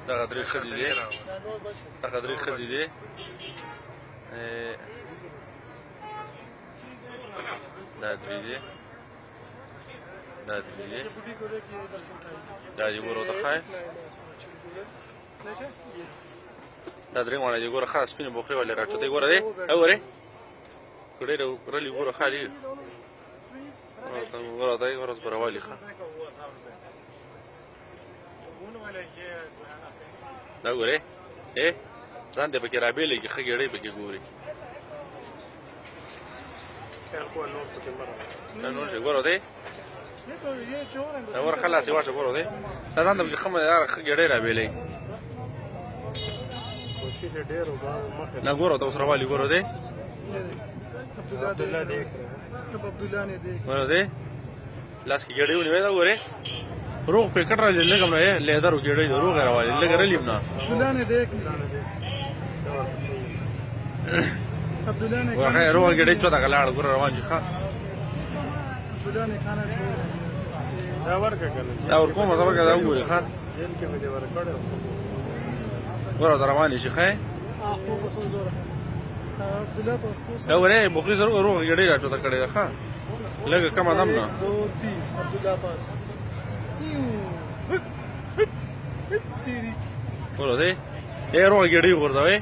دغه درې ښځې دي دغه درې ښځې دي دا درې دي دا درې دي دا دې ګوره ورته ښایي دا درې ماڼۍ دي ګوره ښه سپینې بوخرې والې راچوتې ګوره دی ګورې ډېره رلې ګوره ښه دي ګوره دی ګوره زبره والي ښه دا ګورې ځان دې پکې رابېلې کې ښه ګېډۍ پکې ګوري دا نور چې ګوره دی دا ګوره ښه لاس یې واچه ګوره دی دا ځان دې پکې ښه ګېډۍ رابېلې دا ګوره ته اوس روالي ګوره دی ګوره دی لاس کې ګېډۍ ونیوې دا ګورې روغ پیکټ راځي لږ هم نه لیدرو ګېډۍ د روغ راوالي لږ رلي هم نه روغ ګېډۍ چوته که لاړه ګوره روان شي ښه دا ورکومه ته ورکړه دا وګورې ښه ګوره ته روانې شي ښه دا ګورې بخري سره روغ ګېډۍ راچوته کړې ده ښه لږه کمه دم نه ګوره دی روغه ګېډۍ غورځوئ